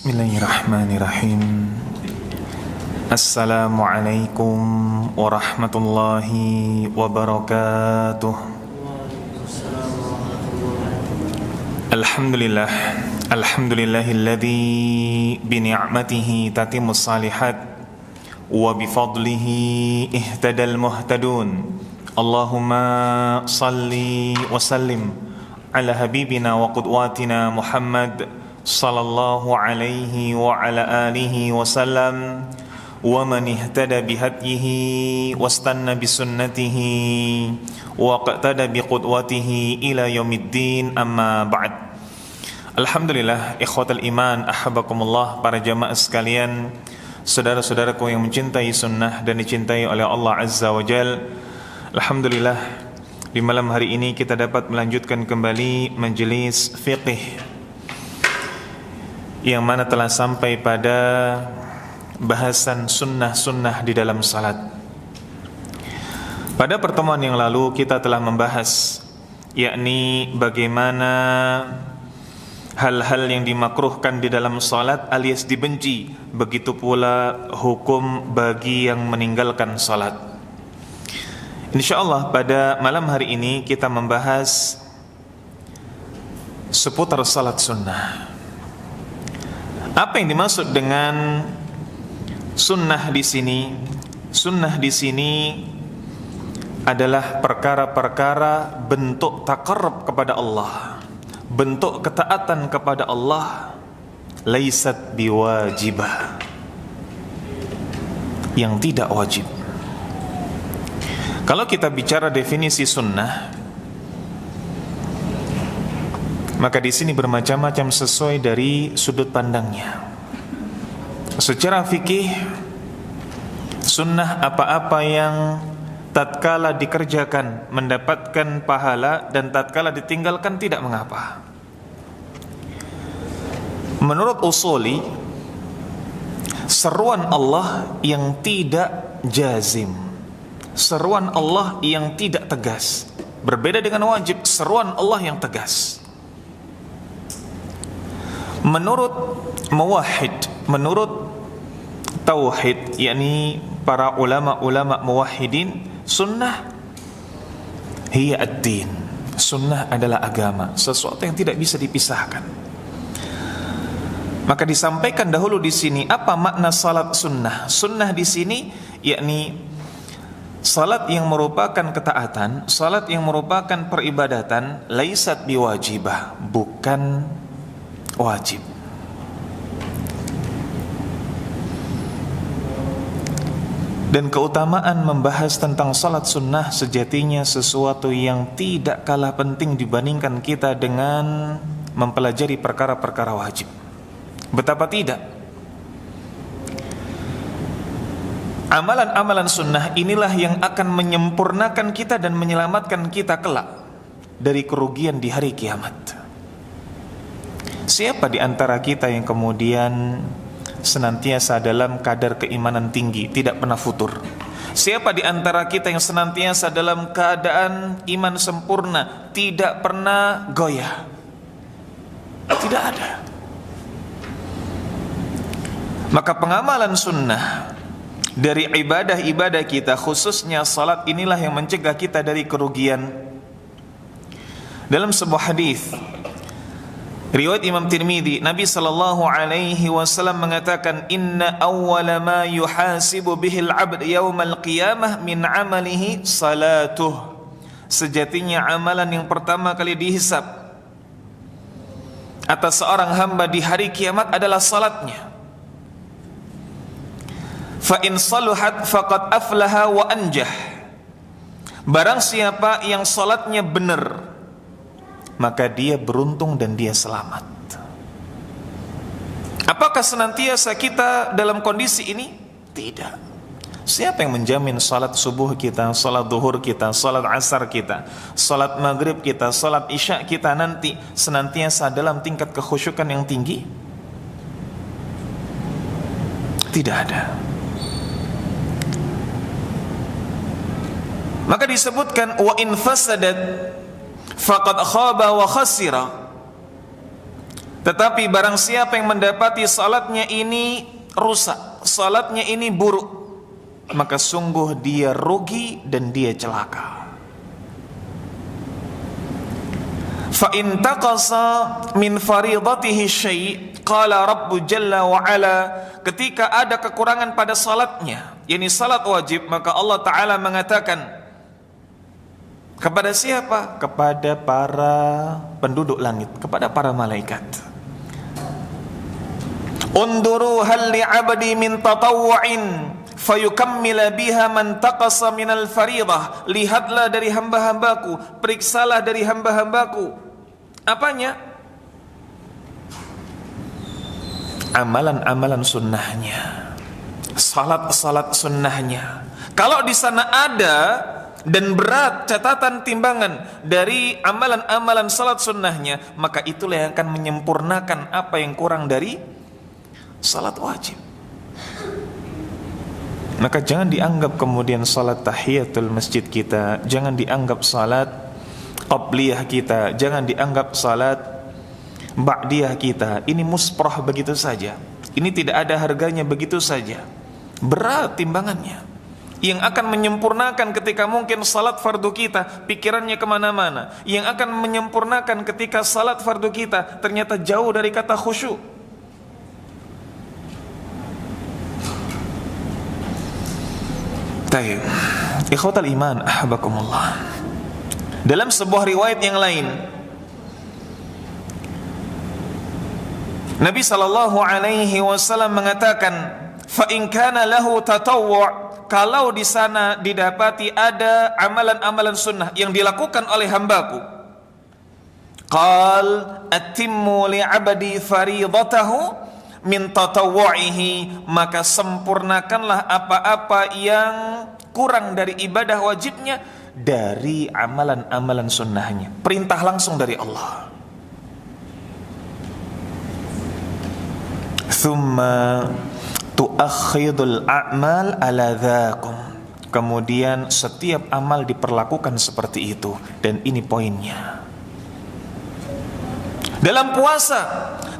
Bismillahirrahmanirrahim. Assalamualaikum warahmatullahi wabarakatuh. Alhamdulillah, alhamdulillahilladzi bini'matihi tatimmus salihat wa bifadlihi ihtadal muhtadun. Allahumma salli wa sallim ala habibina wa qudwatina Muhammad sallallahu alaihi wa ala alihi wasallam wa man ihtada bihadyihi wastanna bisunnatihi wa qtada biqudwatihi ila yaumiddin, amma ba'd. Alhamdulillah, ikhwatal iman, ahabbakumullah, para jamaah sekalian, saudara-saudaraku yang mencintai sunnah dan dicintai oleh Allah Azza wa Jal. Alhamdulillah, di malam hari ini kita dapat melanjutkan kembali majelis fiqih yang mana telah sampai pada bahasan sunnah-sunnah di dalam salat. Pada pertemuan yang lalu kita telah membahas, yakni bagaimana hal-hal yang dimakruhkan di dalam salat alias dibenci, begitu pula hukum bagi yang meninggalkan salat. InsyaAllah pada malam hari ini kita membahas seputar salat sunnah. Apa yang dimaksud dengan sunnah di sini? Sunnah di sini adalah perkara-perkara bentuk taqarrub kepada Allah, bentuk ketaatan kepada Allah, laisat biwajibah, yang tidak wajib. Kalau kita bicara definisi sunnah, maka di sini bermacam-macam sesuai dari sudut pandangnya. Secara fikih, sunnah apa-apa yang tatkala dikerjakan mendapatkan pahala dan tatkala ditinggalkan tidak mengapa. Menurut usuli, seruan Allah yang tidak jazim, seruan Allah yang tidak tegas, berbeda dengan wajib, seruan Allah yang tegas. Menurut muwahhid, menurut tauhid, yakni para ulama-ulama muwahhidin, sunnah hiya ad-din. Sunnah adalah agama, sesuatu yang tidak bisa dipisahkan. Maka disampaikan dahulu di sini apa makna salat sunnah. Sunnah di sini yakni salat yang merupakan ketaatan, salat yang merupakan peribadatan, laisat biwajibah, bukan wajib. Dan keutamaan membahas tentang salat sunnah sejatinya sesuatu yang tidak kalah penting dibandingkan kita dengan mempelajari perkara-perkara wajib. Betapa tidak. Amalan-amalan sunnah inilah yang akan menyempurnakan kita dan menyelamatkan kita kelak dari kerugian di hari kiamat. Siapa di antara kita yang kemudian senantiasa dalam kadar keimanan tinggi, tidak pernah futur? Siapa di antara kita yang senantiasa dalam keadaan iman sempurna, tidak pernah goyah? Tidak ada. Maka pengamalan sunnah dari ibadah-ibadah kita, khususnya salat, inilah yang mencegah kita dari kerugian. Dalam sebuah hadis riwayat Imam Tirmidzi, Nabi sallallahu alaihi wasallam mengatakan, inna awwala ma yuhasibu bihil 'abd yaumal qiyamah min 'amalihi salatuh. Sejatinya amalan yang pertama kali dihisab atas seorang hamba di hari kiamat adalah salatnya. Fa in saluhat faqad aflaha wa anjah. Barang siapa yang salatnya benar, maka dia beruntung dan dia selamat. Apakah senantiasa kita dalam kondisi ini? Tidak. Siapa yang menjamin salat subuh kita, salat zuhur kita, salat asar kita, salat maghrib kita, salat isya kita nanti senantiasa dalam tingkat kekhusyukan yang tinggi? Tidak ada. Maka disebutkan wa in fasadat faqad khaba wa khasira. Tetapi barang siapa yang mendapati salatnya ini rusak, salatnya ini buruk, maka sungguh dia rugi dan dia celaka. Fa in taqasa min faridatihi syai' qala Rabbu jalla wa ala, ketika ada kekurangan pada salatnya, yakni salat wajib, maka Allah Ta'ala mengatakan kepada siapa? Kepada para penduduk langit, kepada para malaikat. Unduru hal li'abdi min tatawwa'in fayukammila biha man taqasa minal faridah. Lihatlah dari hamba-hambaku, periksalah dari hamba-hambaku. Apanya? Amalan-amalan sunnahnya, salat-salat sunnahnya. Kalau di sana ada dan berat catatan timbangan dari amalan-amalan salat sunnahnya, maka itulah yang akan menyempurnakan apa yang kurang dari salat wajib. Maka jangan dianggap kemudian salat tahiyatul masjid kita, jangan dianggap salat qabliyah kita, jangan dianggap salat ba'diyah kita, ini musprah begitu saja, ini tidak ada harganya begitu saja. Berat timbangannya. Yang akan menyempurnakan ketika mungkin salat fardu kita pikirannya kemana-mana, yang akan menyempurnakan ketika salat fardu kita ternyata jauh dari kata khusyuk. Tayyib, ikhwatal iman, ahbakumullah. Dalam sebuah riwayat yang lain, Nabi sallallahu alaihi wasallam mengatakan, fa in kana lahu tatawwu', kalau di sana didapati ada amalan-amalan sunnah yang dilakukan oleh hambaku, qal atimmu li'abdi faridatahu min tatawwu'ihi, maka sempurnakanlah apa-apa yang kurang dari ibadah wajibnya dari amalan-amalan sunnahnya. Perintah langsung dari Allah. Thumma tuakhidul a'mal ala dhakum, kemudian setiap amal diperlakukan seperti itu. Dan ini poinnya. Dalam puasa,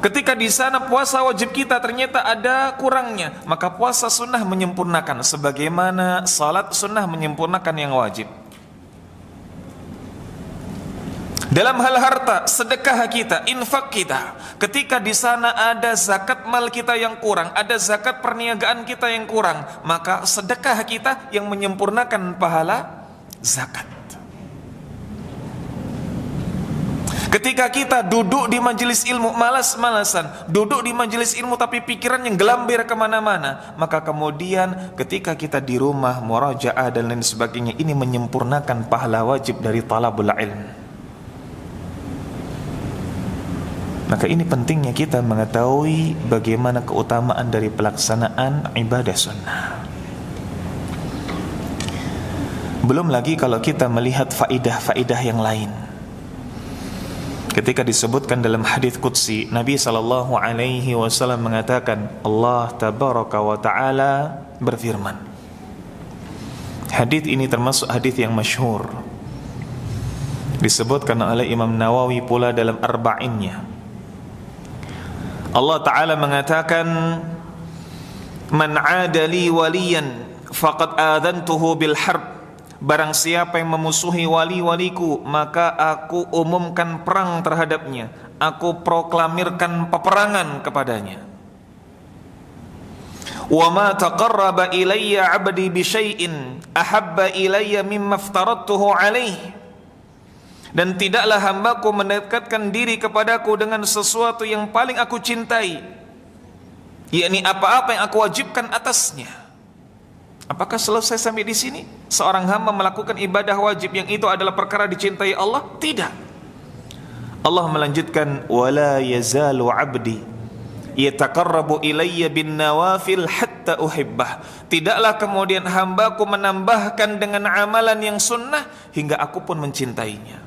ketika di sana puasa wajib kita ternyata ada kurangnya, maka puasa sunnah menyempurnakan, sebagaimana salat sunnah menyempurnakan yang wajib. Dalam hal harta, sedekah kita, infak kita, ketika di sana ada zakat mal kita yang kurang, ada zakat perniagaan kita yang kurang, maka sedekah kita yang menyempurnakan pahala zakat. Ketika kita duduk di majelis ilmu malas-malasan, duduk di majelis ilmu tapi pikiran yang gelambir kemana-mana, maka kemudian ketika kita di rumah murajaah dan lain sebagainya, ini menyempurnakan pahala wajib dari talabul ilm. Maka ini pentingnya kita mengetahui bagaimana keutamaan dari pelaksanaan ibadah sunnah. Belum lagi kalau kita melihat faidah-faidah yang lain. Ketika disebutkan dalam hadis qudsi, Nabi sallallahu alaihi wasallam mengatakan, Allah tabaraka wa taala berfirman. Hadis ini termasuk hadis yang masyhur, disebutkan oleh Imam Nawawi pula dalam arba'innya. Allah Ta'ala mengatakan, man 'ada li waliyan faqad adantuhu bil harb, barang siapa yang memusuhi wali-waliku, maka aku umumkan perang terhadapnya, aku proklamirkan peperangan kepadanya. Wa ma taqarraba ilayya 'abdi bi syai'in ahabba ilayya mimma aftaradtuhu 'alaihi, dan tidaklah hambaku mendekatkan diri kepadaku dengan sesuatu yang paling aku cintai, yakni apa-apa yang aku wajibkan atasnya. Apakah selesai sampai di sini? Seorang hamba melakukan ibadah wajib yang itu adalah perkara dicintai Allah? Tidak. Allah melanjutkan, wala yazalu 'abdi yataqarrabu ilayya bin nawafil hatta uhibbah. Tidaklah kemudian hambaku menambahkan dengan amalan yang sunnah hingga aku pun mencintainya.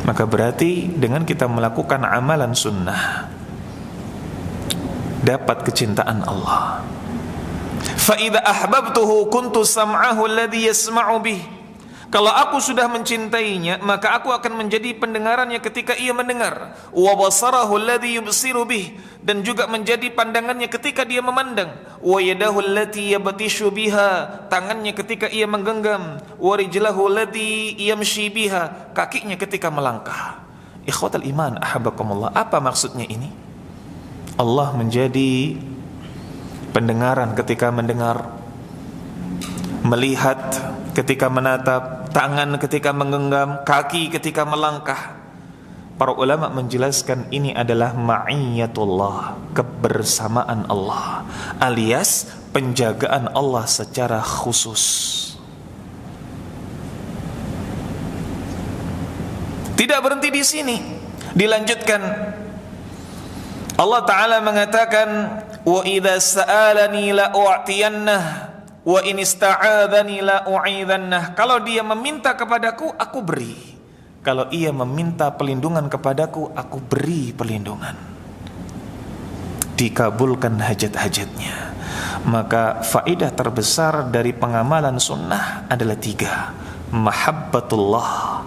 Maka berarti dengan kita melakukan amalan sunnah dapat kecintaan Allah. Fa idza ahbabtuhu kuntu sam'ahu alladhi yasma'u bih, Kalau aku sudah mencintainya, maka aku akan menjadi pendengarannya ketika ia mendengar, wa basarahu alladhi yubsiru bih, dan juga menjadi pandangannya ketika dia memandang, wa yadahu allati yabtishu biha, tangannya ketika ia menggenggam, wa rijlahu allati yamshi biha, kakinya ketika melangkah. Ikhwatal iman, ahabbakumullah, apa maksudnya ini? Allah menjadi pendengaran ketika mendengar, melihat ketika menatap, tangan ketika menggenggam, kaki ketika melangkah. Para ulama menjelaskan ini adalah ma'iyatullah, kebersamaan Allah, alias penjagaan Allah secara khusus. Tidak berhenti di sini, dilanjutkan. Allah Ta'ala mengatakan, wa idza sa'alani la u'tiyannah wa in ista'adzani la u'idhannah. Kalau dia meminta kepadaku, aku beri. Kalau ia meminta pelindungan kepadaku, aku beri pelindungan. Dikabulkan hajat-hajatnya. Maka faedah terbesar dari pengamalan sunnah adalah 3: mahabbatullah,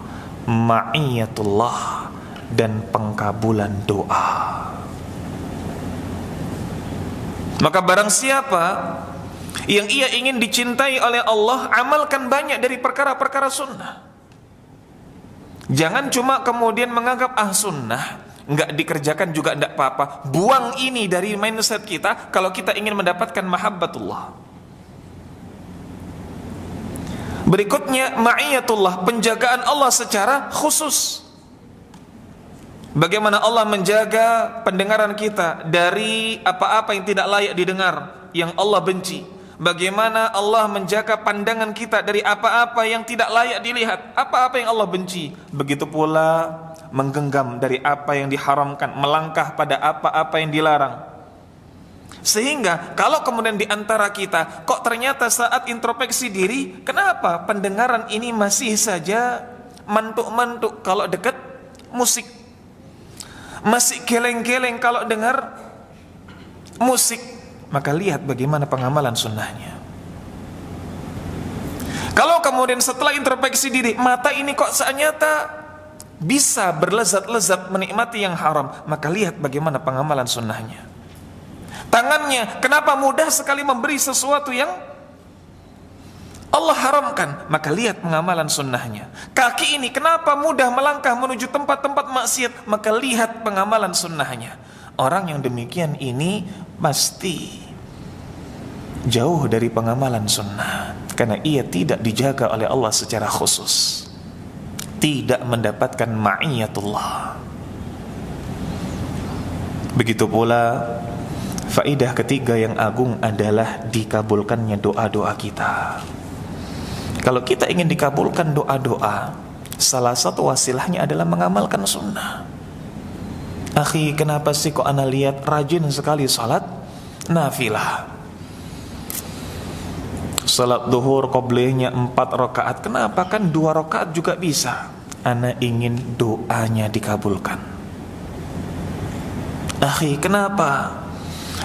ma'iyatullah, dan pengkabulan doa. Maka barang siapa yang ia ingin dicintai oleh Allah, amalkan banyak dari perkara-perkara sunnah. Jangan cuma kemudian menganggap sunnah enggak dikerjakan juga enggak apa-apa. Buang ini dari mindset kita kalau kita ingin mendapatkan mahabbatullah. Berikutnya ma'iyatullah, penjagaan Allah secara khusus. Bagaimana Allah menjaga pendengaran kita dari apa-apa yang tidak layak didengar, yang Allah benci. Bagaimana Allah menjaga pandangan kita dari apa-apa yang tidak layak dilihat, apa-apa yang Allah benci. Begitu pula menggenggam dari apa yang diharamkan, melangkah pada apa-apa yang dilarang. Sehingga kalau kemudian di antara kita kok ternyata saat introspeksi diri, kenapa pendengaran ini masih saja mantuk-mantuk kalau dekat musik, masih geleng-geleng kalau dengar musik, maka lihat bagaimana pengamalan sunnahnya. Kalau kemudian setelah introspeksi diri, mata ini kok nyata bisa berlezat-lezat menikmati yang haram, maka lihat bagaimana pengamalan sunnahnya. Tangannya kenapa mudah sekali memberi sesuatu yang Allah haramkan, maka lihat pengamalan sunnahnya. Kaki ini kenapa mudah melangkah menuju tempat-tempat maksiat, maka lihat pengamalan sunnahnya. Orang yang demikian ini pasti jauh dari pengamalan sunnah, karena ia tidak dijaga oleh Allah secara khusus, tidak mendapatkan ma'iyatullah. Begitu pula faedah ketiga yang agung adalah dikabulkannya doa-doa kita. Kalau kita ingin dikabulkan doa-doa, salah satu wasilahnya adalah mengamalkan sunnah. Akhi, kenapa sih kok ana lihat rajin sekali salat nafilah? Salat duhur qoblihnya 4 rakaat, kenapa? Kan 2 rakaat juga bisa. Ana ingin doanya dikabulkan. Akhi, kenapa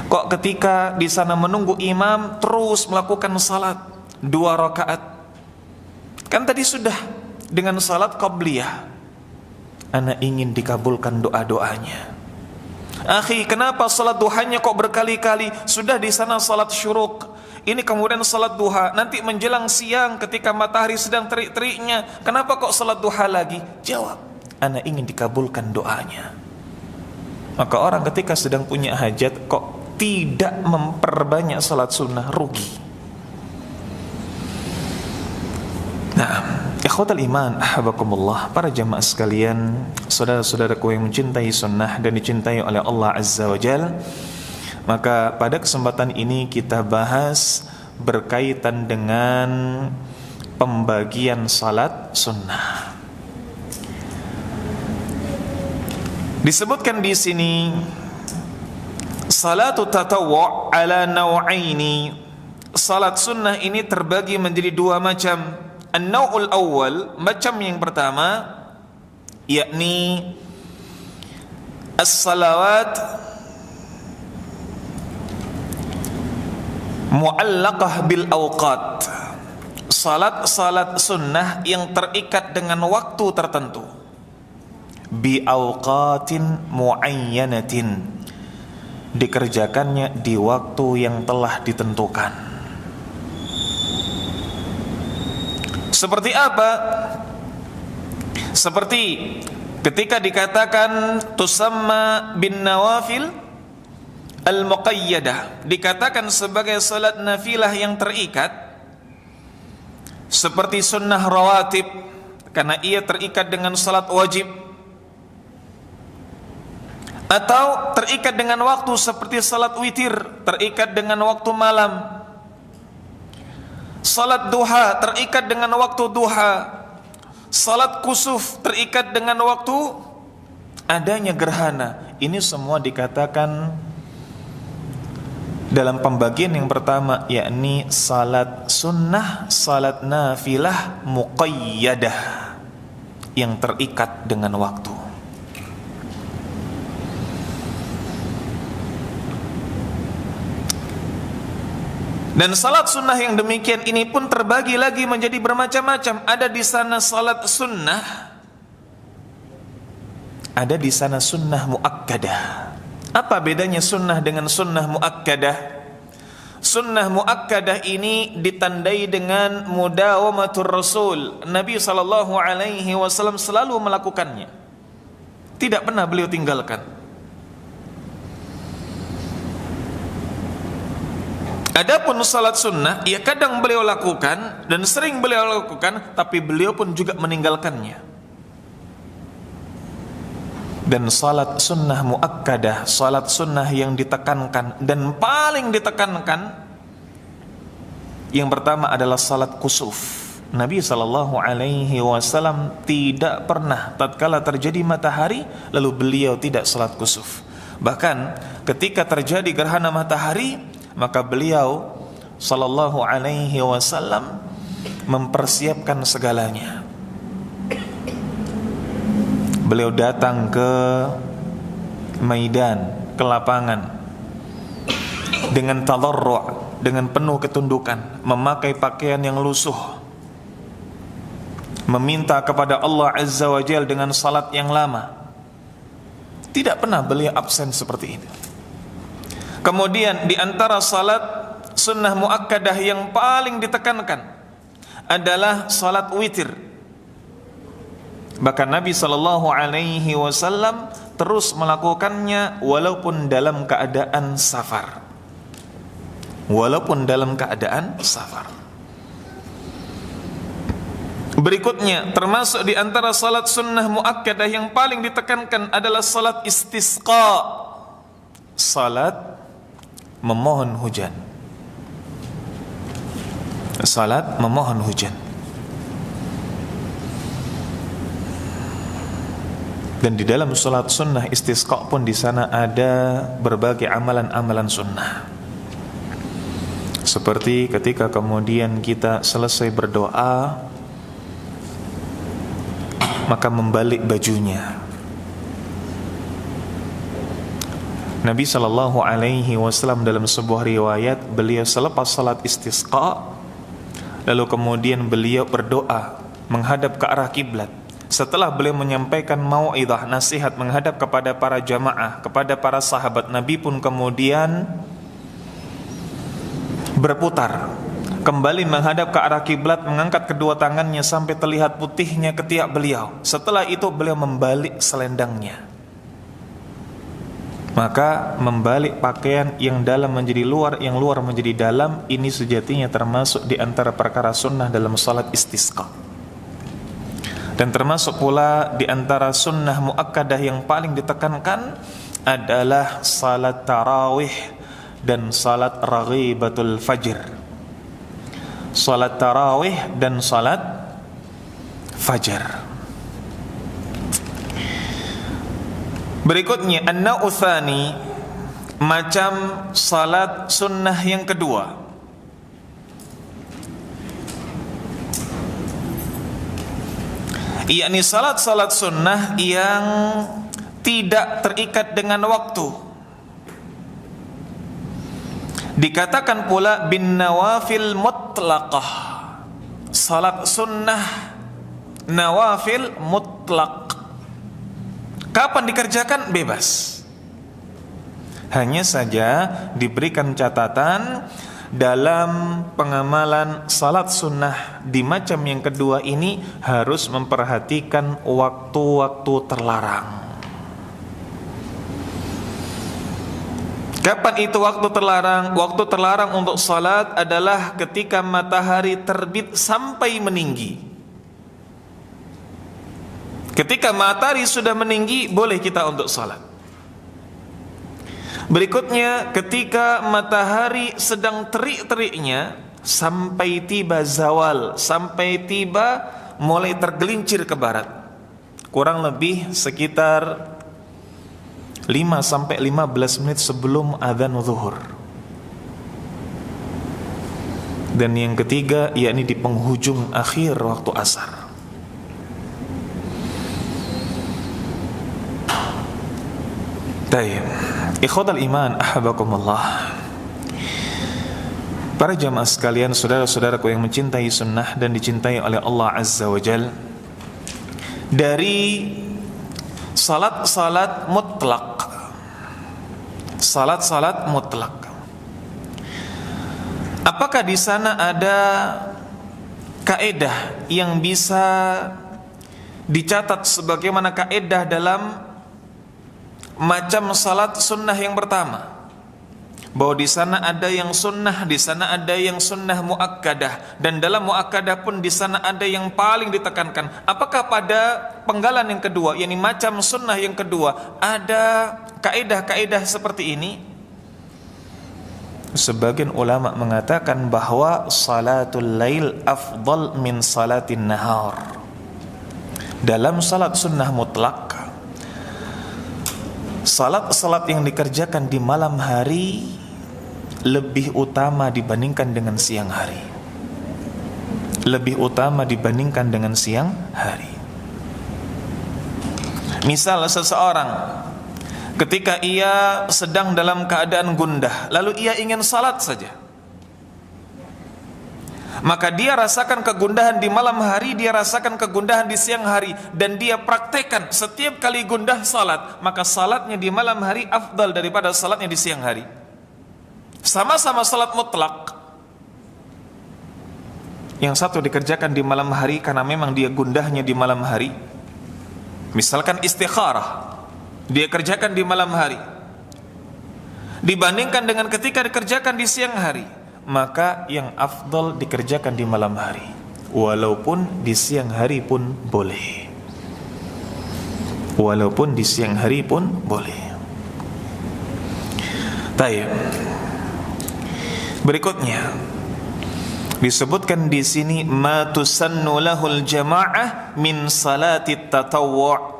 kok ketika di sana menunggu imam terus melakukan salat 2 rakaat? Kan tadi sudah dengan salat qabliyah. Ana ingin dikabulkan doa-doanya. Akhi, kenapa salat duhanya kok berkali-kali? Sudah di sana salat syuruk, ini kemudian salat duha, nanti menjelang siang ketika matahari sedang terik-teriknya, kenapa kok salat duha lagi? Jawab, ana ingin dikabulkan doanya. Maka orang ketika sedang punya hajat kok tidak memperbanyak salat sunnah, rugi. Nah, ikhwatal iman, ahabakumullah, para jamaah sekalian, saudara-saudaraku yang mencintai sunnah dan dicintai oleh Allah Azza wa Jal, maka pada kesempatan ini kita bahas berkaitan dengan pembagian salat sunnah. Disebutkan di sini salatu tatawwu' ala naw'aini. Salat sunnah ini terbagi menjadi 2 macam. An-naw'ul awwal, macam yang pertama, yakni as-salawat mu'allaqah bil awqat. salat-salat sunnah yang terikat dengan waktu tertentu, bi awqatin muayyanatin, dikerjakannya di waktu yang telah ditentukan. Seperti apa? Seperti ketika dikatakan tusamma bin nawafil al-muqayyadah, dikatakan sebagai salat nafilah yang terikat, seperti sunnah rawatib karena ia terikat dengan salat wajib, atau terikat dengan waktu seperti salat witir, terikat dengan waktu malam. Salat duha terikat dengan waktu duha. Salat kusuf terikat dengan waktu adanya gerhana. Ini semua dikatakan dalam pembagian yang pertama, yakni salat sunnah, salat nafilah muqayyadah, yang terikat dengan waktu. Dan salat sunnah yang demikian ini pun terbagi lagi menjadi bermacam-macam. Ada di sana salat sunnah, ada di sana sunnah muakkadah. Apa bedanya sunnah dengan sunnah muakkadah? Sunnah muakkadah ini ditandai dengan mudawamatur Rasul. Nabi SAW selalu melakukannya, tidak pernah beliau tinggalkan. Adapun salat sunnah, ya kadang beliau lakukan dan sering beliau lakukan, tapi beliau pun juga meninggalkannya. Dan salat sunnah muakkadah, salat sunnah yang ditekankan dan paling ditekankan, yang pertama adalah salat kusuf. Nabi SAW tidak pernah tatkala terjadi matahari lalu beliau tidak salat kusuf. Bahkan ketika terjadi gerhana matahari, maka beliau sallallahu alaihi wasallam mempersiapkan segalanya. Beliau datang ke maidan, ke lapangan dengan tadarru', dengan penuh ketundukan, memakai pakaian yang lusuh, meminta kepada Allah Azza wa Jalla dengan salat yang lama. Tidak pernah beliau absen seperti itu. Kemudian di antara salat sunnah muakkadah yang paling ditekankan adalah salat witir. Bahkan Nabi SAW terus melakukannya walaupun dalam keadaan safar. Walaupun dalam keadaan safar. Berikutnya termasuk di antara salat sunnah muakkadah yang paling ditekankan adalah salat istisqa. Salat memohon hujan. Salat memohon hujan. Dan di dalam salat sunnah istisqa pun di sana ada berbagai amalan-amalan sunnah. Seperti ketika kemudian kita selesai berdoa, maka membalik bajunya. Nabi SAW dalam sebuah riwayat, beliau selepas salat istisqa, lalu kemudian beliau berdoa menghadap ke arah kiblat. Setelah beliau menyampaikan mau'idhah, nasihat menghadap kepada para jamaah, kepada para sahabat, Nabi pun kemudian berputar kembali menghadap ke arah kiblat, mengangkat kedua tangannya sampai terlihat putihnya ketiak beliau. Setelah itu beliau membalik selendangnya. Maka membalik pakaian yang dalam menjadi luar, yang luar menjadi dalam, ini sejatinya termasuk di antara perkara sunnah dalam salat istisqa. Dan termasuk pula di antara sunnah muakkadah yang paling ditekankan adalah salat tarawih dan salat raghibatul fajr. Salat tarawih dan salat fajar. Berikutnya an-nau'u tsani, macam salat sunnah yang kedua, yakni salat-salat sunnah yang tidak terikat dengan waktu. Dikatakan pula bin nawafil mutlaqah, salat sunnah nawafil mutlak. Kapan dikerjakan? Bebas. Hanya saja diberikan catatan dalam pengamalan salat sunnah di macam yang kedua ini harus memperhatikan waktu-waktu terlarang. Kapan itu waktu terlarang? Waktu terlarang untuk salat adalah ketika matahari terbit sampai meninggi. Ketika matahari sudah meninggi, boleh kita untuk salat. Berikutnya, ketika matahari sedang terik-teriknya sampai tiba zawal, sampai tiba mulai tergelincir ke barat, kurang lebih sekitar 5-15 menit sebelum adzan zuhur. Dan yang ketiga, yakni di penghujung akhir waktu asar. Baik, ikhwatal iman, ahabakumullah. Para jamaah sekalian, saudara-saudaraku yang mencintai sunnah dan dicintai oleh Allah Azza wa Jal, dari salat-salat mutlak, salat-salat mutlak, apakah di sana ada kaedah yang bisa dicatat sebagaimana kaedah dalam macam salat sunnah yang pertama, bahwa di sana ada yang sunnah, di sana ada yang sunnah muakkadah, dan dalam muakkadah pun di sana ada yang paling ditekankan. Apakah pada penggalan yang kedua, yakni macam sunnah yang kedua, ada kaedah-kaedah seperti ini? Sebagian ulama mengatakan bahwa salatul lail afdal min salatin nahar. Dalam salat sunnah mutlak, salat-salat yang dikerjakan di malam hari lebih utama dibandingkan dengan siang hari. Lebih utama dibandingkan dengan siang hari. Misal seseorang ketika ia sedang dalam keadaan gundah, lalu ia ingin salat saja, maka dia rasakan kegundahan di malam hari, dia rasakan kegundahan di siang hari, dan dia praktekkan setiap kali gundah salat, maka salatnya di malam hari afdal daripada salatnya di siang hari. Sama-sama salat mutlak. Yang satu dikerjakan di malam hari karena memang dia gundahnya di malam hari. Misalkan istikharah, dia kerjakan di malam hari, dibandingkan dengan ketika dikerjakan di siang hari, maka yang afdal dikerjakan di malam hari, walaupun di siang hari pun boleh. Walaupun di siang hari pun boleh. Baik. Berikutnya disebutkan di sini ma tusannu lahul jamaah min salati tatawwu'.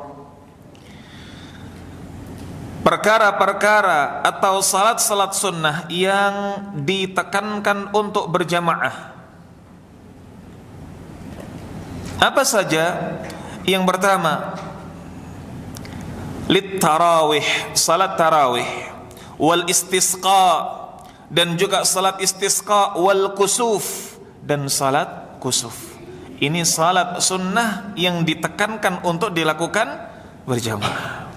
Perkara-perkara atau salat-salat sunnah yang ditekankan untuk berjamaah. Apa saja? Yang pertama, lit tarawih, salat tarawih, wal istisqa, dan juga salat istisqa, wal kusuf, dan salat kusuf. Ini salat sunnah yang ditekankan untuk dilakukan berjamaah.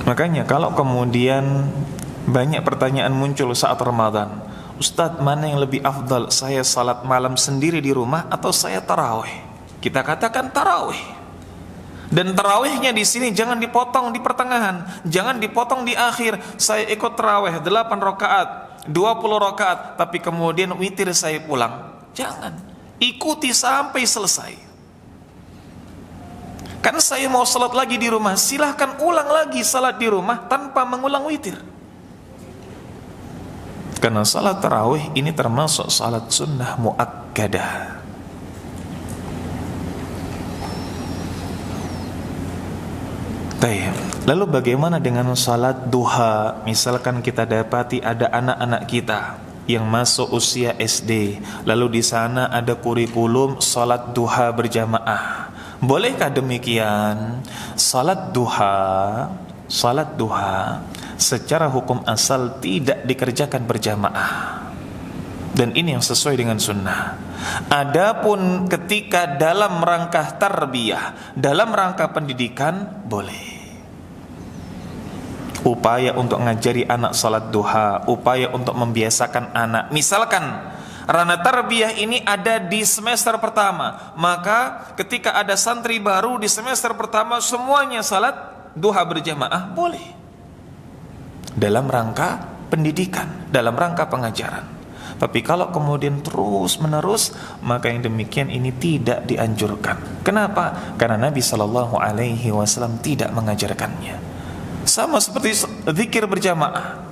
Makanya kalau kemudian banyak pertanyaan muncul saat Ramadan, Ustadz, mana yang lebih afdal, saya salat malam sendiri di rumah atau saya tarawih? Kita katakan tarawih. Dan tarawihnya di sini jangan dipotong di pertengahan, jangan dipotong di akhir. Saya ikut tarawih 8 rakaat, 20 rakaat, tapi kemudian witir saya pulang. Jangan, ikuti sampai selesai. Kan saya mau salat lagi di rumah, silahkan ulang lagi salat di rumah tanpa mengulang witir. Karena salat tarawih ini termasuk salat sunnah muakkadah. Lalu bagaimana dengan salat duha? Misalkan kita dapati ada anak-anak kita yang masuk usia SD, lalu di sana ada kurikulum salat duha berjamaah. Bolehkah demikian? Salat duha secara hukum asal tidak dikerjakan berjamaah. Dan ini yang sesuai dengan sunnah. Adapun ketika dalam rangka tarbiyah, dalam rangka pendidikan, boleh. Upaya untuk ngajari anak salat duha, upaya untuk membiasakan anak. Misalkan ranah tarbiyah ini ada di semester pertama, maka ketika ada santri baru di semester pertama semuanya salat duha berjamaah, boleh. Dalam rangka pendidikan, dalam rangka pengajaran. Tapi kalau kemudian terus menerus, maka yang demikian ini tidak dianjurkan. Kenapa? Karena Nabi SAW tidak mengajarkannya. Sama seperti zikir berjamaah.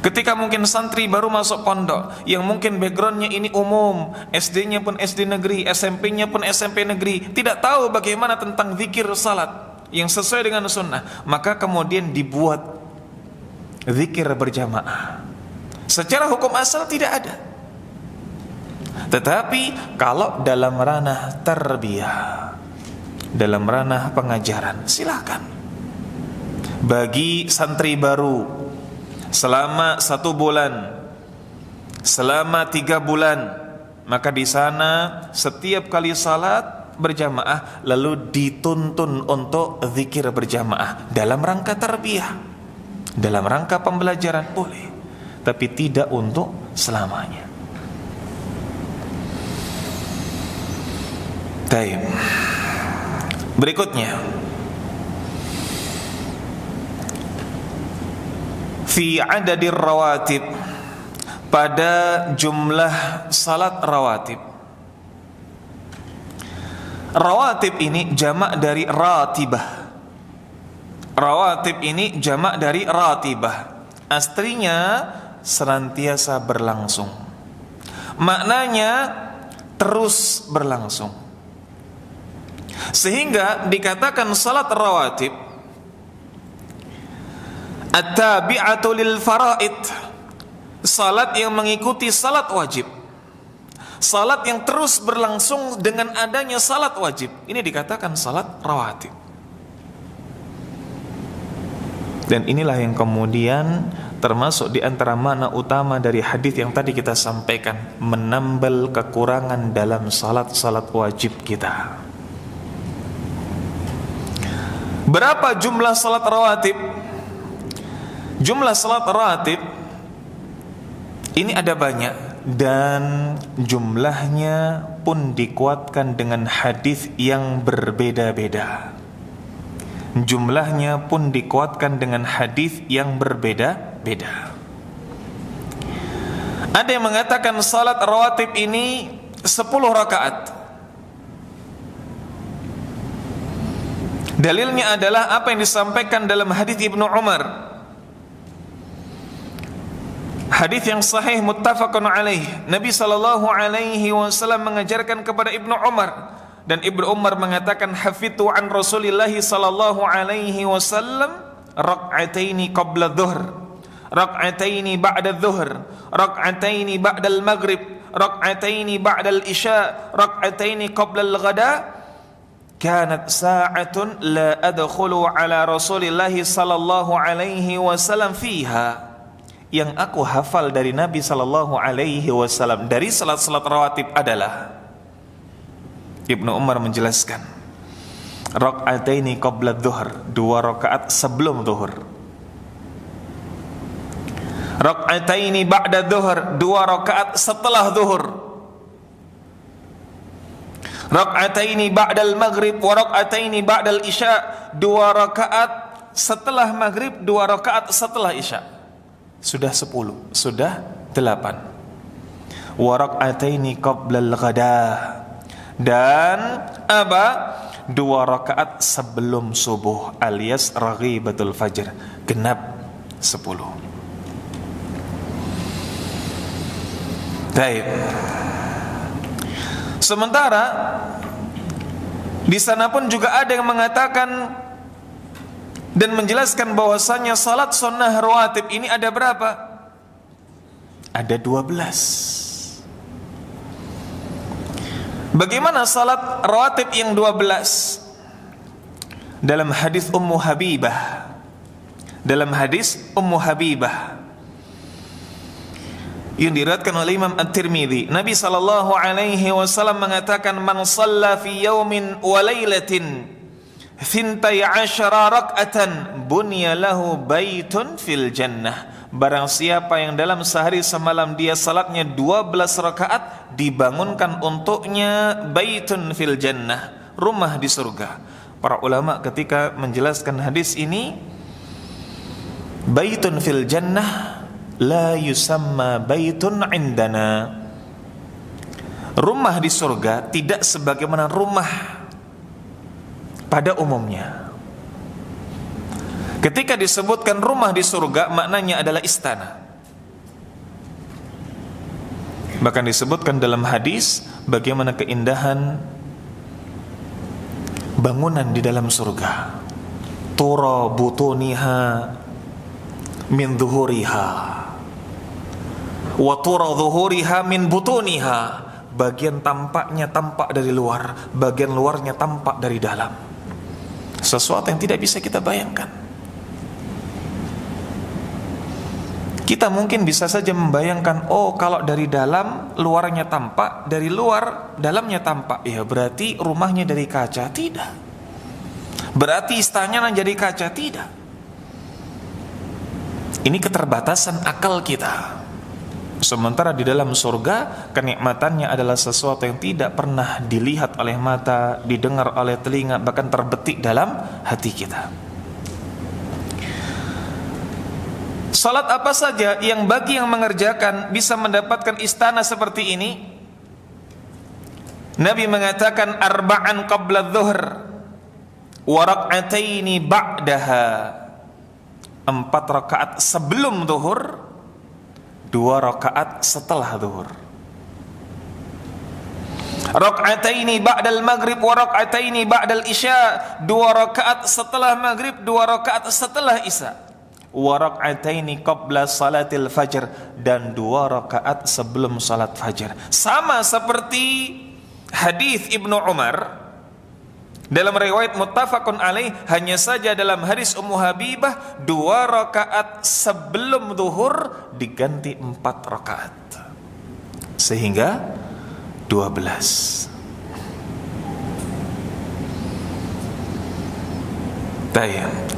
Ketika mungkin santri baru masuk pondok, yang mungkin backgroundnya ini umum, SD-nya pun SD negeri, SMP-nya pun SMP negeri, tidak tahu bagaimana tentang zikir salat yang sesuai dengan sunnah, maka kemudian dibuat zikir berjamaah. Secara hukum asal tidak ada. Tetapi kalau dalam ranah tarbiyah, dalam ranah pengajaran, silakan. Bagi santri baru, selama 1 bulan, selama 3 bulan, maka di sana setiap kali salat berjamaah lalu dituntun untuk zikir berjamaah dalam rangka tarbiyah, dalam rangka pembelajaran, boleh. Tapi tidak untuk selamanya. Baik. Berikutnya, fi adadir rawatib, pada jumlah salat rawatib. Rawatib ini jamak dari ratibah. Rawatib ini jamak dari ratibah. Aslinya senantiasa berlangsung. Maknanya terus berlangsung. Sehingga dikatakan salat rawatib at-tabi'atu lil faraid, salat yang mengikuti salat wajib. Salat yang terus berlangsung dengan adanya salat wajib. Ini dikatakan salat rawatib. Dan inilah yang kemudian termasuk di antara makna utama dari hadis yang tadi kita sampaikan, menambal kekurangan dalam salat-salat wajib kita. Berapa jumlah salat rawatib? Jumlah salat rawatib ini ada banyak, dan jumlahnya pun dikuatkan dengan hadis yang berbeda-beda. Jumlahnya pun dikuatkan dengan hadis yang berbeda-beda. Ada yang mengatakan salat rawatib ini 10 rakaat. Dalilnya adalah apa yang disampaikan dalam hadis Ibnu Umar. Hadis yang sahih muttafaqun alaih. Nabi SAW mengajarkan kepada Ibnu Umar, dan Ibnu Umar mengatakan, hafidtu an Rasulillah sallallahu alaihi wasallam rak'ataini qabla dhuhr, rak'ataini ba'da dhuhr, rak'ataini ba'da al-maghrib, rak'ataini ba'da al-isya, rak'ataini qabla al-ghada. Kanat sa'atun la adkhulu ala Rasulillah sallallahu alaihi wasallam fiha. Yang aku hafal dari Nabi sallallahu alaihi wasallam dari salat-salat rawatib adalah, Ibnu Umar menjelaskan, rak'ataini qabla dhuhr, 2 rakaat sebelum zuhur. Rak'ataini ba'da dhuhr, 2 rakaat setelah zuhur. Rak'ataini ba'dal maghrib wa rak'ataini ba'dal isya, 2 rakaat setelah maghrib, 2 rakaat setelah isya. Sudah 10, sudah 8. Wa rak'ataini qabla al-ghada, dan apa? 2 rakaat sebelum subuh alias raghibatul fajr, genap 10. Baik. Sementara di sana pun juga ada yang mengatakan dan menjelaskan bahwasanya salat sunnah rawatib ini ada berapa? Ada 12. Bagaimana salat rawatib yang 12? Dalam hadis Ummu Habibah, dalam hadis Ummu Habibah, yang diriwayatkan oleh Imam At-Tirmidzi. Nabi sallallahu alaihi wasallam mengatakan, "Man shalla fi yaumin wa lailatin 12 rak'atan bunya lahu baitun fil jannah." Barang siapa yang dalam sehari semalam dia salatnya 12 rakaat, dibangunkan untuknya baitun fil jannah, rumah di surga. Para ulama ketika menjelaskan hadis ini, baitun fil jannah la yusamma baitun indana. Rumah di surga tidak sebagaimana rumah pada umumnya. Ketika disebutkan rumah di surga, maknanya adalah istana. Bahkan disebutkan dalam hadis bagaimana keindahan bangunan di dalam surga. Tura butuniha min zuhuriha wa tura zuhuriha min butuniha. Bagian tampaknya tampak dari luar, bagian luarnya tampak dari dalam. Sesuatu yang tidak bisa kita bayangkan. Kita mungkin bisa saja membayangkan, oh kalau dari dalam luarnya tampak, dari luar dalamnya tampak, ya berarti rumahnya dari kaca. Tidak. Berarti istananya jadi kaca. Tidak. Ini keterbatasan akal kita. Sementara di dalam surga, kenikmatannya adalah sesuatu yang tidak pernah dilihat oleh mata, didengar oleh telinga, bahkan terbetik dalam hati kita. Salat apa saja yang bagi yang mengerjakan bisa mendapatkan istana seperti ini? Nabi mengatakan, arba'an qabla dhuhr wa rak'ataini ba'daha. 4 rakaat sebelum zuhur, 2 rakaat setelah zuhur. Rak'ataini ba'dal maghrib wa rak'ataini ba'dal isya. 2 rakaat setelah maghrib, 2 rakaat setelah isya. Wa rak'ataini qabla salatil fajr, dan 2 rakaat sebelum salat fajar. Sama seperti hadis Ibnu Umar dalam riwayat muttafaqun alaih, hanya saja dalam hadis Ummu Habibah 2 rakaat sebelum zuhur diganti 4 rakaat, sehingga 12.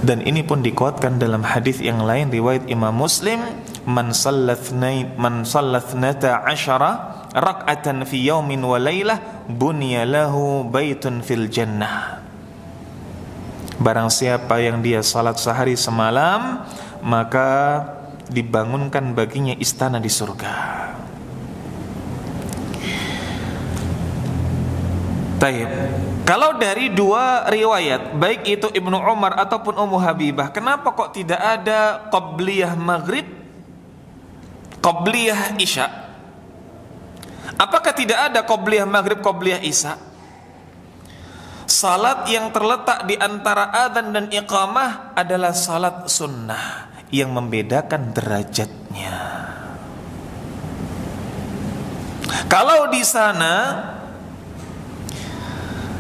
Dan ini pun dikuatkan dalam hadis yang lain riwayat Imam Muslim, man sallathnata asyara rak'atan fi yaumin wa lailah bunya lahu baitun fil jannah. Barang siapa yang dia salat sehari semalam, maka dibangunkan baginya istana di surga. Taib. Kalau dari 2 riwayat, baik itu Ibnu Umar ataupun Ummu Habibah, kenapa kok tidak ada qabliyah maghrib, qabliyah isya? Apakah tidak ada qabliyah maghrib, qabliyah isya? Salat yang terletak di antara adzan dan iqamah adalah salat sunnah yang membedakan derajatnya. Kalau di sana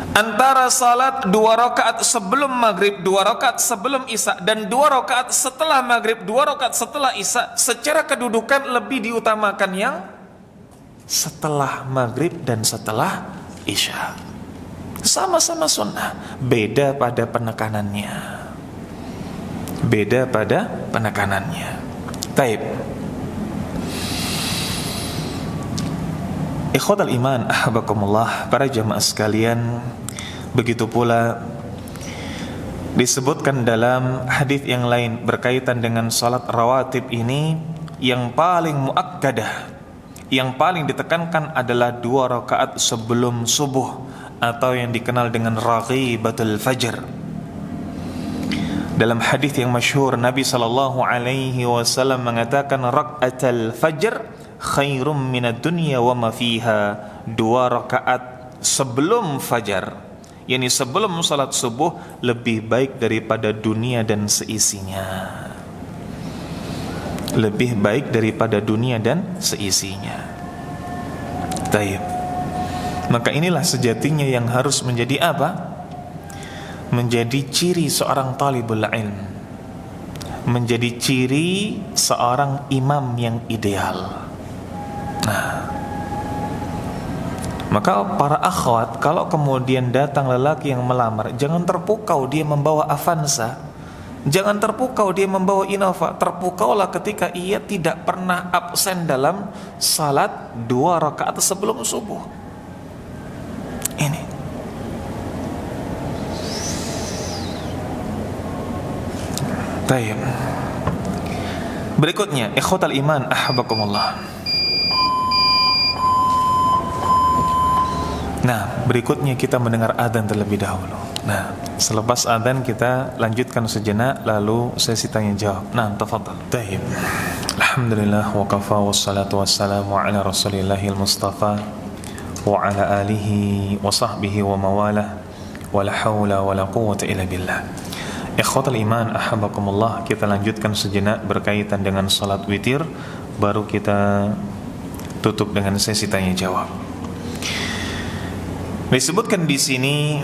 antara salat 2 rakaat sebelum maghrib, 2 rakaat sebelum isya, dan 2 rakaat setelah maghrib, 2 rakaat setelah isya, secara kedudukan lebih diutamakan yang setelah maghrib dan setelah isya. Sama-sama sunnah, beda pada penekanannya. Beda pada penekanannya. Taib. Ikhwatal iman, ahabakumullah, para jamaah sekalian, begitu pula disebutkan dalam hadis yang lain berkaitan dengan salat rawatib ini, yang paling muakkadah, yang paling ditekankan adalah 2 rakaat sebelum subuh, atau yang dikenal dengan raghibatul fajr. Dalam hadis yang masyhur, Nabi sallallahu alaihi wasallam mengatakan, rak'atul fajr khairum minad dunya wa ma fiha. 2 rakaat sebelum fajar, yakni sebelum salat subuh, lebih baik daripada dunia dan seisinya. Lebih baik daripada dunia dan seisinya. Taib. Maka inilah sejatinya yang harus menjadi apa? Menjadi ciri seorang talibul ilm, menjadi ciri seorang imam yang ideal. Maka para akhwat, kalau kemudian datang lelaki yang melamar, jangan terpukau dia membawa Avanza, jangan terpukau dia membawa Innova. Terpukaulah ketika ia tidak pernah absen dalam salat 2 rakaat sebelum subuh. Ini Taib. Berikutnya, ikhwatal iman ahabbakumullah. Nah, berikutnya kita mendengar adzan terlebih dahulu. Nah, selepas adzan kita lanjutkan sejenak, lalu sesi tanya jawab. Nah, tafadhal. Taib. Alhamdulillah wa kafa wassalatu wassalamu ala rasulillahil mustafa wa ala alihi wa sahbihi wa mawalah wa la hawla wa la quwwata illa billah. Ikhwatal iman ahabbakumullah, kita lanjutkan sejenak berkaitan dengan salat witir, baru kita tutup dengan sesi tanya jawab. Disebutkan di sini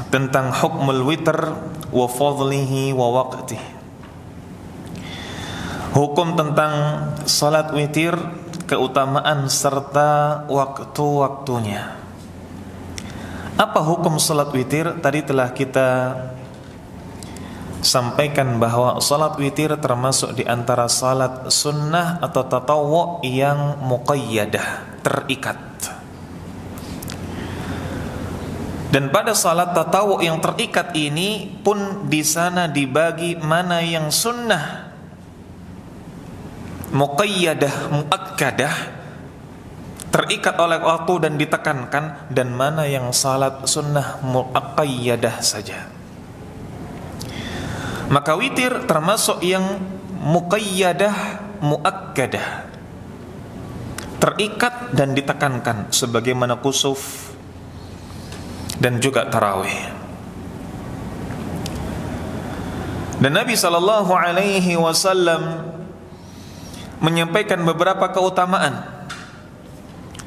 tentang hukmul witr wa fadlihi wa waqtihi. Hukum tentang salat witir, keutamaan serta waktu-waktunya. Apa hukum salat witir? Tadi telah kita sampaikan bahwa salat witir termasuk di antara salat sunnah atau tatawwu yang muqayyadah, terikat. Dan pada salat tatawwu yang terikat ini pun di sana dibagi mana yang sunnah muqayyadah, muakkadah, terikat oleh waktu dan ditekankan, dan mana yang salat sunnah muaqayyadah saja. Maka witir termasuk yang muqayyadah, muakkadah, terikat dan ditekankan, sebagaimana kusuf dan juga tarawih. Dan Nabi SAW menyampaikan beberapa keutamaan.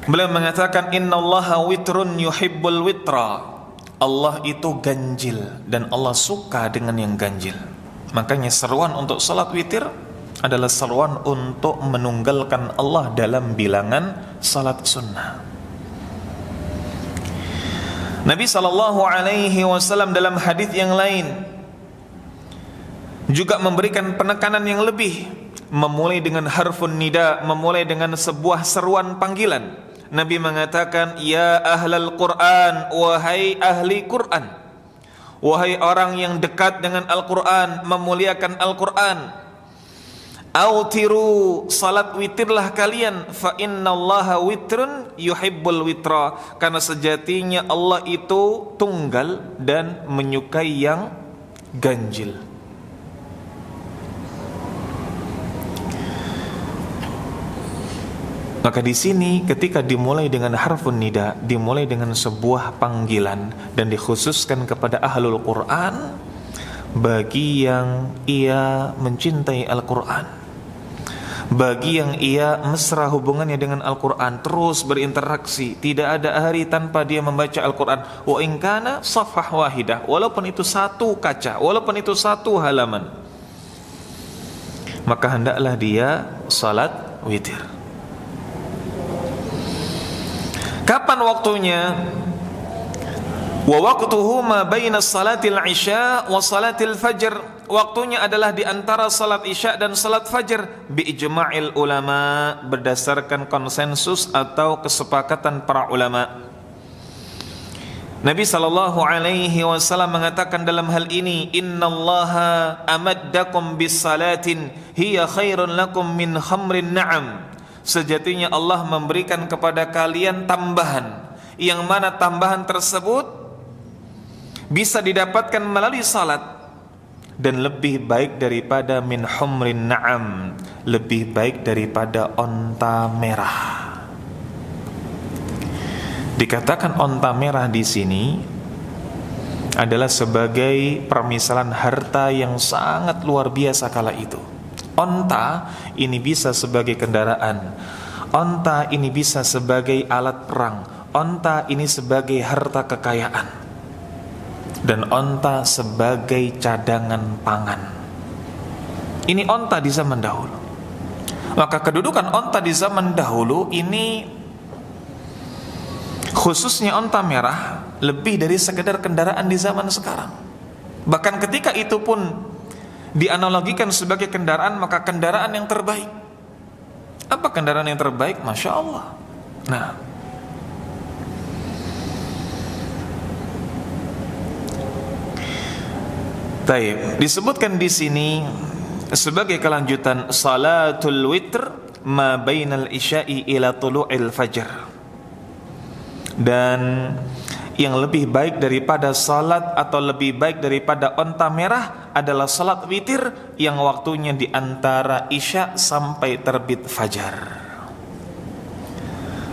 Beliau mengatakan, innallaha witrun yuhibbul witra. Allah itu ganjil dan Allah suka dengan yang ganjil. Makanya seruan untuk salat witir adalah seruan untuk menunggalkan Allah dalam bilangan salat sunnah. Nabi SAW dalam hadis yang lain juga memberikan penekanan yang lebih, memulai dengan harfun nida, memulai dengan sebuah seruan panggilan. Nabi mengatakan, ya ahlal Quran, wahai ahli Quran, wahai orang yang dekat dengan Al-Quran, memuliakan Al-Quran, autiru, salat witirlah kalian, fa innallaha witrun yuhibbul witra, karena sejatinya Allah itu tunggal dan menyukai yang ganjil. Maka di sini ketika dimulai dengan harfun nida, dimulai dengan sebuah panggilan dan dikhususkan kepada ahlul Quran, bagi yang ia mencintai Al-Quran, bagi yang ia mesra hubungannya dengan Al-Quran, terus berinteraksi, tidak ada hari tanpa dia membaca Al-Quran. Wa in kana safhah wahidah, walaupun itu satu kaca, walaupun itu satu halaman, maka hendaklah dia salat witir. Kapan waktunya? Wa waqtuhu ma baina salatil isya wa salatil fajr. Waktunya adalah di antara salat isya dan salat fajar, bi ijma'il ulama, berdasarkan konsensus atau kesepakatan para ulama. Nabi SAW mengatakan dalam hal ini, innallaha amaddakum bis salatin hiya khairun lakum min khamrin na'am. Sejatinya Allah memberikan kepada kalian tambahan, yang mana tambahan tersebut bisa didapatkan melalui salat, dan lebih baik daripada min humrin na'am, lebih baik daripada onta merah. Dikatakan onta merah di sini adalah sebagai permisalan harta yang sangat luar biasa kala itu. Onta ini bisa sebagai kendaraan, onta ini bisa sebagai alat perang, onta ini sebagai harta kekayaan, dan onta sebagai cadangan pangan. Ini onta di zaman dahulu. Maka kedudukan onta di zaman dahulu ini khususnya onta merah, lebih dari sekedar kendaraan di zaman sekarang. Bahkan ketika itu pun dianalogikan sebagai kendaraan, maka kendaraan yang terbaik. Apa kendaraan yang terbaik? Masya Allah. Nah, taib, disebutkan di sini sebagai kelanjutan salatul witr ma bainal isya'i ila tulu'il fajr. Dan yang lebih baik daripada salat atau lebih baik daripada onta merah adalah salat witir yang waktunya di antara isya sampai terbit fajar.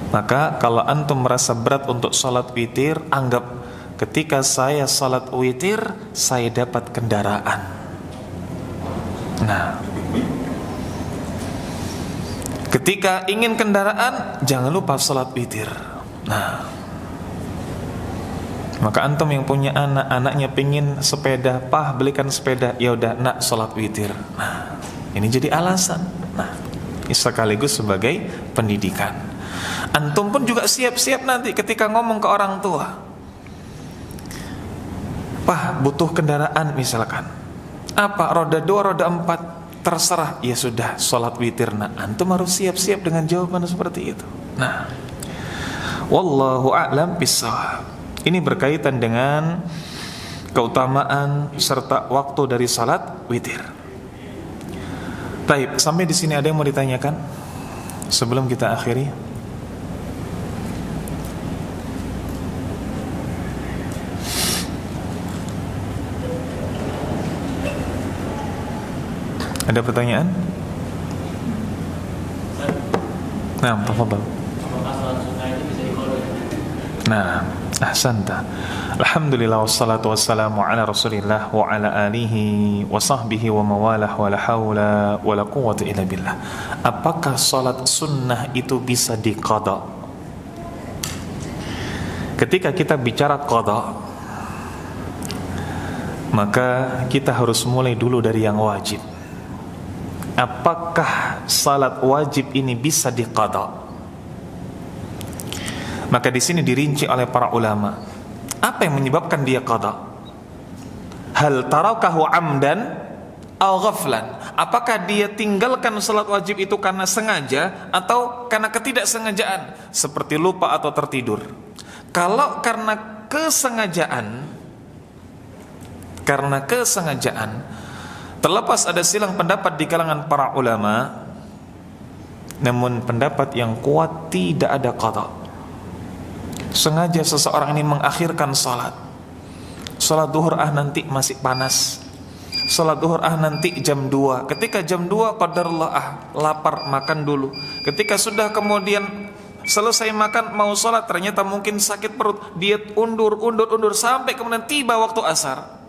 Maka kalau antum merasa berat untuk salat witir, anggap ketika saya salat witir saya dapat kendaraan. Nah, ketika ingin kendaraan jangan lupa salat witir. Nah, maka antum yang punya anak, anaknya pingin sepeda, pah belikan sepeda, ya udah nak salat witir. Nah, ini jadi alasan. Nah, sekaligus sebagai pendidikan. Antum pun juga siap-siap nanti ketika ngomong ke orang tua, pah butuh kendaraan misalkan, apa roda 2, roda 4, terserah, ya sudah salat witir. Nah, antum harus siap-siap dengan jawaban seperti itu. Nah, wallahu a'lam bissawab. Ini berkaitan dengan keutamaan serta waktu dari salat witir. Baik, sampai di sini ada yang mau ditanyakan sebelum kita akhiri? Ada pertanyaan? Nah, tafadhal. Nah, ahsanta. Alhamdulillah wassalatu wassalamu ala Rasulillah wa ala alihi wa sahbihi wa mawalah wa la haula wa la quwwata illa billah. Apakah salat sunnah itu bisa diqadha? Ketika kita bicara qadha, maka kita harus mulai dulu dari yang wajib. Apakah salat wajib ini bisa diqadha? Maka di sini dirinci oleh para ulama, apa yang menyebabkan dia qadha? Hal tarakahu amdan aw ghaflan? Apakah dia tinggalkan salat wajib itu karena sengaja atau karena ketidaksengajaan, seperti lupa atau tertidur? Kalau karena kesengajaan, terlepas ada silang pendapat di kalangan para ulama, namun pendapat yang kuat tidak ada qadha. Sengaja seseorang ini mengakhirkan salat duhur, nanti masih panas, salat duhur nanti jam 2. Ketika jam 2 qadarullah lapar, makan dulu. Ketika sudah kemudian selesai makan mau salat, ternyata mungkin sakit perut, dia undur sampai kemudian tiba waktu asar.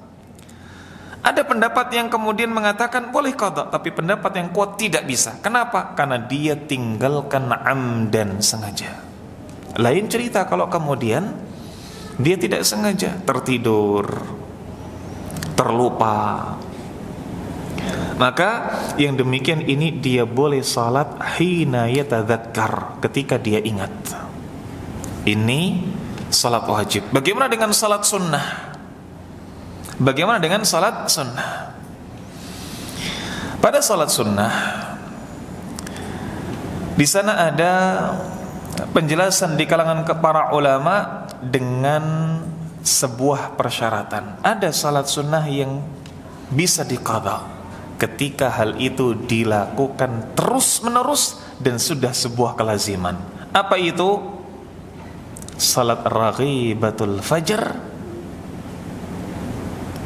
Ada pendapat yang kemudian mengatakan boleh qadha, tapi pendapat yang kuat tidak bisa. Kenapa? Karena dia tinggalkan amdan, sengaja. Lain cerita kalau kemudian dia tidak sengaja, tertidur, terlupa. Maka yang demikian ini dia boleh salat hina yatadzakkar, ketika dia ingat. Ini salat wajib. Bagaimana dengan salat sunnah? Bagaimana dengan salat sunnah? Pada salat sunnah, di sana ada penjelasan di kalangan para ulama dengan sebuah persyaratan. Ada salat sunnah yang bisa diqadha ketika hal itu dilakukan terus menerus dan sudah sebuah kelaziman. Apa itu? Salat raghibatul fajr,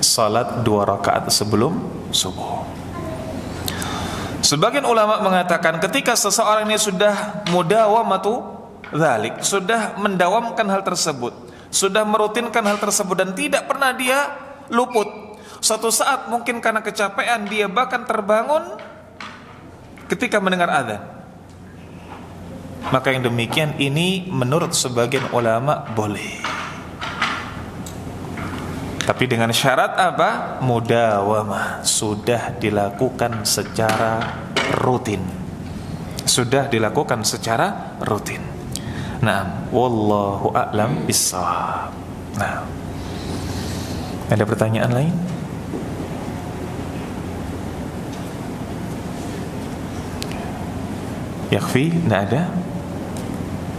salat 2 rakaat sebelum subuh. Sebagian ulama mengatakan ketika seseorang ini sudah mudawamatu dzalik, sudah mendawamkan hal tersebut, sudah merutinkan hal tersebut dan tidak pernah dia luput. Suatu saat mungkin karena kecapean dia bahkan terbangun ketika mendengar azan. Maka yang demikian ini menurut sebagian ulama boleh. Tapi dengan syarat apa? Mudawamah, sudah dilakukan secara rutin. Sudah dilakukan secara rutin. Nah, wallahu a'lam bissawab. Nah, ada pertanyaan lain? Yakfi? Tidak ada?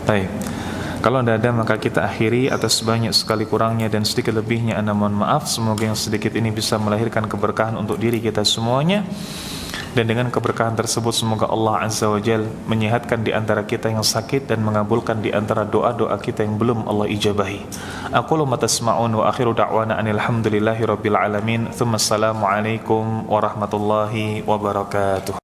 Baik. Kalau tidak ada maka kita akhiri. Atas banyak sekali kurangnya dan sedikit lebihnya Ana mohon maaf. Semoga yang sedikit ini bisa melahirkan keberkahan untuk diri kita semuanya. Dan dengan keberkahan tersebut semoga Allah Azza wa Jal menyehatkan di antara kita yang sakit dan mengabulkan di antara doa-doa kita yang belum Allah ijabahi. Aqulu ma tasma'un wa akhiru da'wana anil hamdulillahi rabbil alamin. Tsumma assalamu alaikum warahmatullahi wabarakatuh.